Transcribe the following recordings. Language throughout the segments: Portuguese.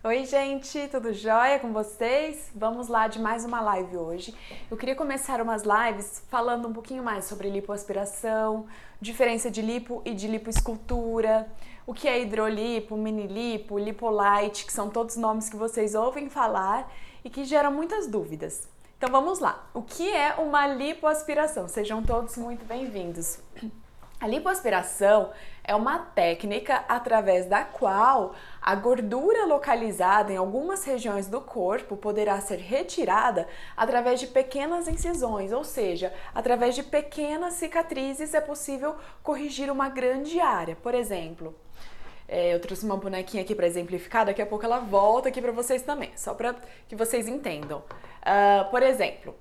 Oi, gente, tudo jóia com vocês? Vamos lá de mais uma live hoje. Eu queria começar umas lives falando um pouquinho mais sobre lipoaspiração, diferença de lipo e de lipoescultura, o que é hidrolipo, minilipo, lipolite, que são todos nomes que vocês ouvem falar e que geram muitas dúvidas. Então vamos lá. O que é uma lipoaspiração? Sejam todos muito bem-vindos. A lipoaspiração é uma técnica através da qual a gordura localizada em algumas regiões do corpo poderá ser retirada através de pequenas incisões, ou seja, através de pequenas cicatrizes é possível corrigir uma grande área. Por exemplo, eu trouxe uma bonequinha aqui para exemplificar, daqui a pouco ela volta aqui para vocês também, só para que vocês entendam. Por exemplo,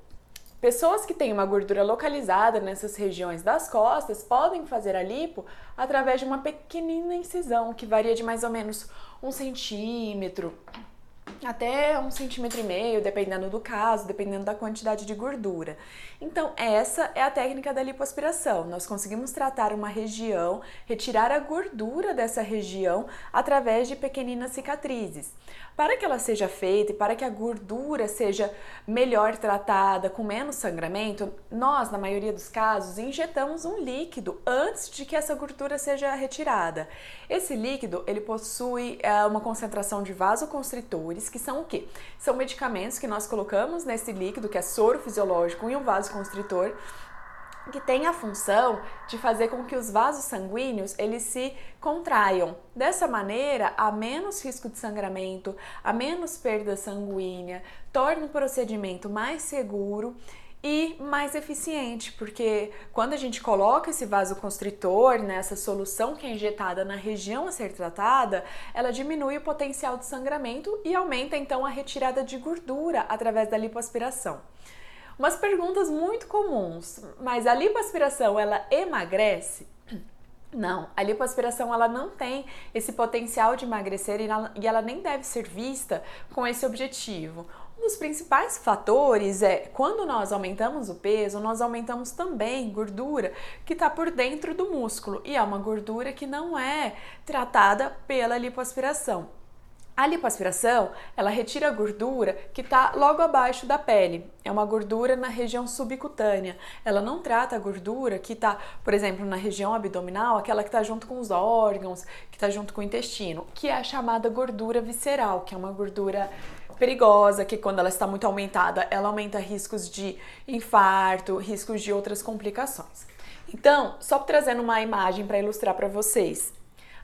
pessoas que têm uma gordura localizada nessas regiões das costas podem fazer a lipo através de uma pequenina incisão, que varia de mais ou menos 1 centímetro até 1,5 cm, dependendo do caso, dependendo da quantidade de gordura. Então, essa é a técnica da lipoaspiração. Nós conseguimos tratar uma região, retirar a gordura dessa região através de pequeninas cicatrizes. Para que ela seja feita e para que a gordura seja melhor tratada, com menos sangramento, nós, na maioria dos casos, injetamos um líquido antes de que essa gordura seja retirada. Esse líquido, ele possui uma concentração de vasoconstritores, que são o quê? São medicamentos que nós colocamos nesse líquido, que é soro fisiológico e um vasoconstritor, que tem a função de fazer com que os vasos sanguíneos eles se contraiam. Dessa maneira, há menos risco de sangramento, há menos perda sanguínea, torna o procedimento mais seguro e mais eficiente, porque quando a gente coloca esse vasoconstritor nessa solução que é injetada na região a ser tratada, ela diminui o potencial de sangramento e aumenta então a retirada de gordura através da lipoaspiração. Umas perguntas muito comuns, mas a lipoaspiração ela emagrece? Não, a lipoaspiração ela não tem esse potencial de emagrecer e ela nem deve ser vista com esse objetivo. Um dos principais fatores é quando nós aumentamos o peso, nós aumentamos também gordura que está por dentro do músculo e é uma gordura que não é tratada pela lipoaspiração. A lipoaspiração, ela retira a gordura que está logo abaixo da pele. É uma gordura na região subcutânea. Ela não trata a gordura que está, por exemplo, na região abdominal, aquela que está junto com os órgãos, que está junto com o intestino, que é a chamada gordura visceral, que é uma gordura perigosa, que quando ela está muito aumentada, ela aumenta riscos de infarto, riscos de outras complicações. Então, só trazendo uma imagem para ilustrar para vocês.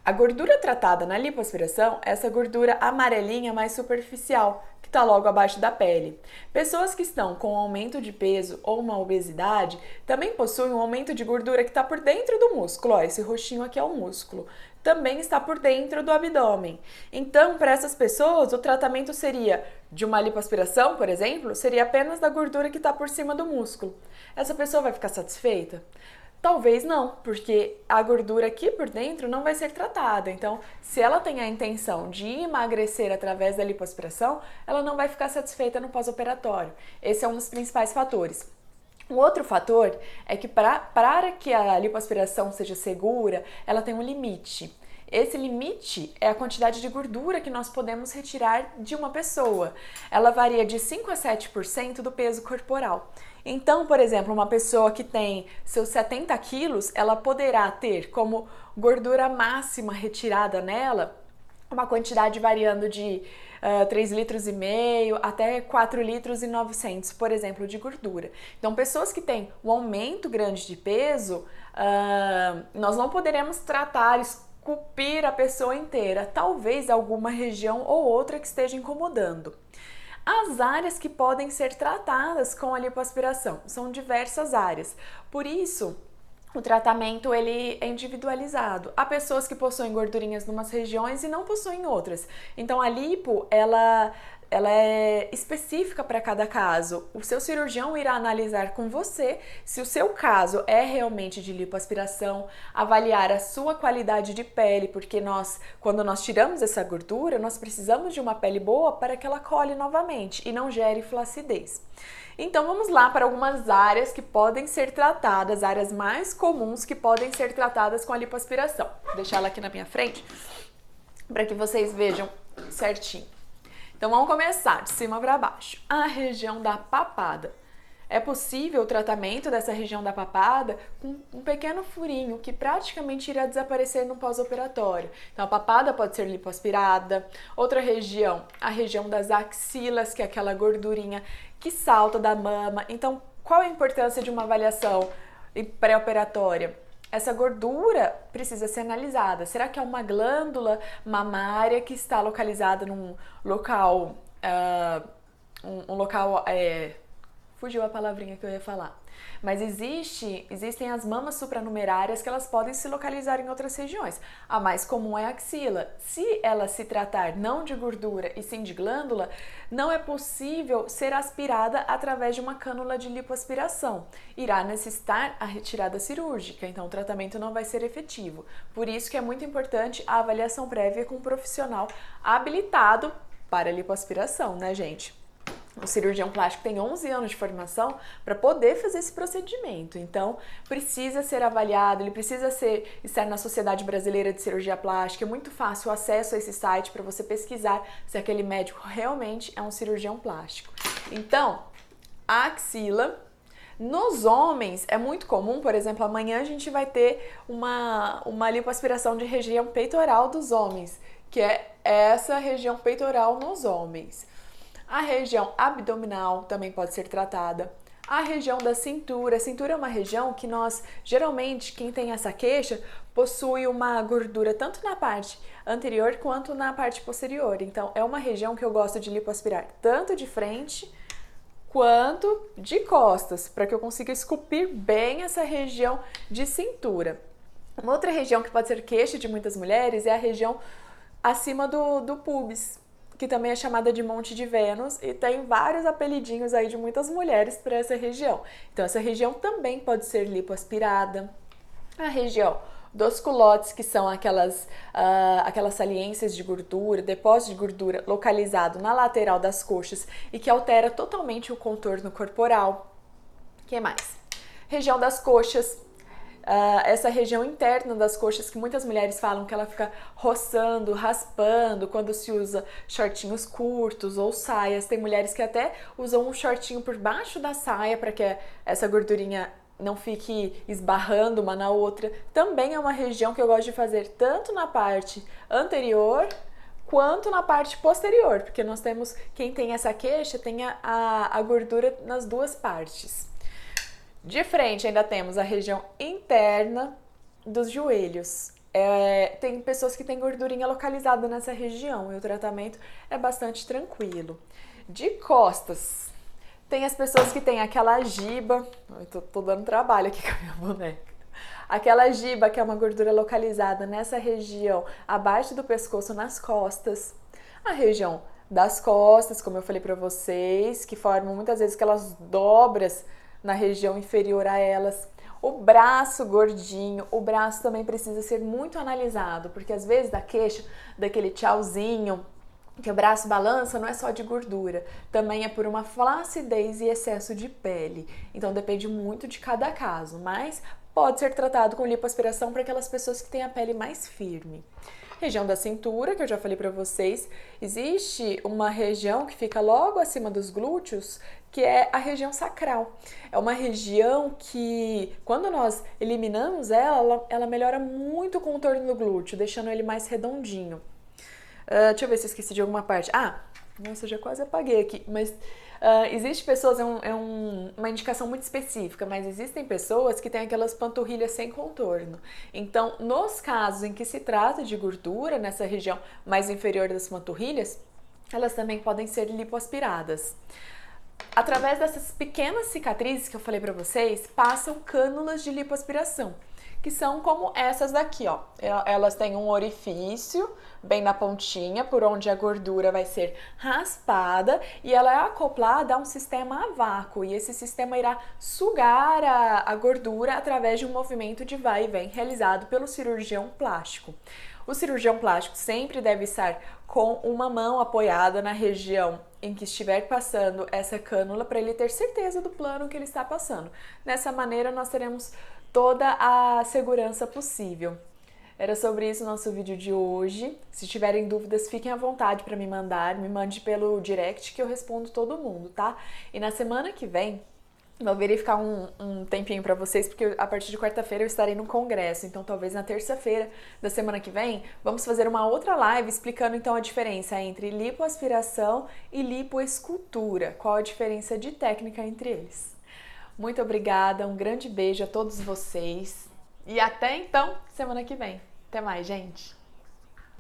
A gordura tratada na lipoaspiração é essa gordura amarelinha mais superficial, que está logo abaixo da pele. Pessoas que estão com aumento de peso ou uma obesidade também possuem um aumento de gordura que está por dentro do músculo. Ó, esse roxinho aqui é o músculo. Também está por dentro do abdômen. Então, para essas pessoas, o tratamento seria de uma lipoaspiração, por exemplo, seria apenas da gordura que está por cima do músculo. Essa pessoa vai ficar satisfeita? Talvez não, porque a gordura aqui por dentro não vai ser tratada. Então, se ela tem a intenção de emagrecer através da lipoaspiração, ela não vai ficar satisfeita no pós-operatório. Esse é um dos principais fatores. Um outro fator é que para que a lipoaspiração seja segura, ela tem um limite. Esse limite é a quantidade de gordura que nós podemos retirar de uma pessoa. Ela varia de 5 a 7% do peso corporal. Então, por exemplo, uma pessoa que tem seus 70 quilos, ela poderá ter como gordura máxima retirada nela uma quantidade variando de 3,5 litros até 4,9 litros, por exemplo, de gordura. Então, pessoas que têm um aumento grande de peso, nós não poderemos tratar, esculpir a pessoa inteira, talvez alguma região ou outra que esteja incomodando. As áreas que podem ser tratadas com a lipoaspiração são diversas áreas, por isso o tratamento ele é individualizado. Há pessoas que possuem gordurinhas em umas regiões e não possuem outras. Então a lipo ela é específica para cada caso. O seu cirurgião irá analisar com você se o seu caso é realmente de lipoaspiração, avaliar a sua qualidade de pele, porque quando nós tiramos essa gordura, nós precisamos de uma pele boa para que ela cole novamente e não gere flacidez. Então vamos lá para algumas áreas que podem ser tratadas, áreas mais comuns que podem ser tratadas com a lipoaspiração. Vou deixar ela aqui na minha frente para que vocês vejam certinho. Então vamos começar de cima para baixo. A região da papada. É possível o tratamento dessa região da papada com um pequeno furinho que praticamente irá desaparecer no pós-operatório. Então a papada pode ser lipoaspirada. Outra região, a região das axilas, que é aquela gordurinha que salta da mama. Então qual a importância de uma avaliação pré-operatória? Essa gordura precisa ser analisada. Será que é uma glândula mamária que está localizada num local, fugiu a palavrinha que eu ia falar. Mas existem as mamas supranumerárias que elas podem se localizar em outras regiões. A mais comum é a axila. Se ela se tratar não de gordura e sim de glândula, não é possível ser aspirada através de uma cânula de lipoaspiração. Irá necessitar a retirada cirúrgica, então o tratamento não vai ser efetivo. Por isso que é muito importante a avaliação prévia com um profissional habilitado para lipoaspiração, né, gente? O cirurgião plástico tem 11 anos de formação para poder fazer esse procedimento, então precisa ser avaliado, ele precisa estar na Sociedade Brasileira de Cirurgia Plástica. É muito fácil o acesso a esse site para você pesquisar se aquele médico realmente é um cirurgião plástico. Então, a axila. Nos homens é muito comum, por exemplo, amanhã a gente vai ter uma lipoaspiração de região peitoral dos homens, que é essa região peitoral nos homens. A região abdominal também pode ser tratada. A região da cintura. A cintura é uma região que nós, geralmente, quem tem essa queixa, possui uma gordura tanto na parte anterior quanto na parte posterior. Então, é uma região que eu gosto de lipoaspirar tanto de frente quanto de costas, para que eu consiga esculpir bem essa região de cintura. Uma outra região que pode ser queixa de muitas mulheres é a região acima do púbis, que também é chamada de Monte de Vênus, e tem vários apelidinhos aí de muitas mulheres para essa região. Então essa região também pode ser lipoaspirada. A região dos culotes, que são aquelas saliências de gordura, depósito de gordura localizado na lateral das coxas e que altera totalmente o contorno corporal. O que mais? Região das coxas. Essa região interna das coxas que muitas mulheres falam que ela fica roçando, raspando quando se usa shortinhos curtos ou saias. Tem mulheres que até usam um shortinho por baixo da saia para que essa gordurinha não fique esbarrando uma na outra. Também é uma região que eu gosto de fazer tanto na parte anterior quanto na parte posterior, porque nós temos, quem tem essa queixa tem a gordura nas duas partes. De frente ainda temos a região interna dos joelhos. Tem pessoas que têm gordurinha localizada nessa região e o tratamento é bastante tranquilo. De costas, tem as pessoas que têm aquela giba, eu tô dando trabalho aqui com a minha boneca. Aquela giba que é uma gordura localizada nessa região, abaixo do pescoço, nas costas. A região das costas, como eu falei para vocês, que formam muitas vezes aquelas dobras na região inferior a elas. O braço gordinho, o braço também precisa ser muito analisado, porque às vezes da queixa, daquele tchauzinho, que o braço balança, não é só de gordura, também é por uma flacidez e excesso de pele. Então depende muito de cada caso, mas pode ser tratado com lipoaspiração para aquelas pessoas que têm a pele mais firme. Região da cintura, que eu já falei para vocês, existe uma região que fica logo acima dos glúteos, que é a região sacral. É uma região que, quando nós eliminamos ela melhora muito o contorno do glúteo, deixando ele mais redondinho. Deixa eu ver se eu esqueci de alguma parte. Nossa, eu já quase apaguei aqui, mas existe pessoas, uma indicação muito específica, mas existem pessoas que têm aquelas panturrilhas sem contorno. Então, nos casos em que se trata de gordura nessa região mais inferior das panturrilhas, elas também podem ser lipoaspiradas. Através dessas pequenas cicatrizes que eu falei para vocês, passam cânulas de lipoaspiração, que são como essas daqui, ó. Elas têm um orifício bem na pontinha, por onde a gordura vai ser raspada, e ela é acoplada a um sistema a vácuo, e esse sistema irá sugar a gordura através de um movimento de vai e vem realizado pelo cirurgião plástico. O cirurgião plástico sempre deve estar com uma mão apoiada na região em que estiver passando essa cânula, para ele ter certeza do plano que ele está passando. Dessa maneira, nós teremos toda a segurança possível. Era sobre isso o nosso vídeo de hoje. Se tiverem dúvidas, fiquem à vontade para me mandar. Me mande pelo direct que eu respondo todo mundo, tá? E na semana que vem, vou verificar um tempinho para vocês, porque a partir de quarta-feira eu estarei no congresso. Então, talvez na terça-feira da semana que vem, vamos fazer uma outra live explicando então a diferença entre lipoaspiração e lipoescultura. Qual a diferença de técnica entre eles. Muito obrigada, um grande beijo a todos vocês. E até então, semana que vem. Até mais, gente!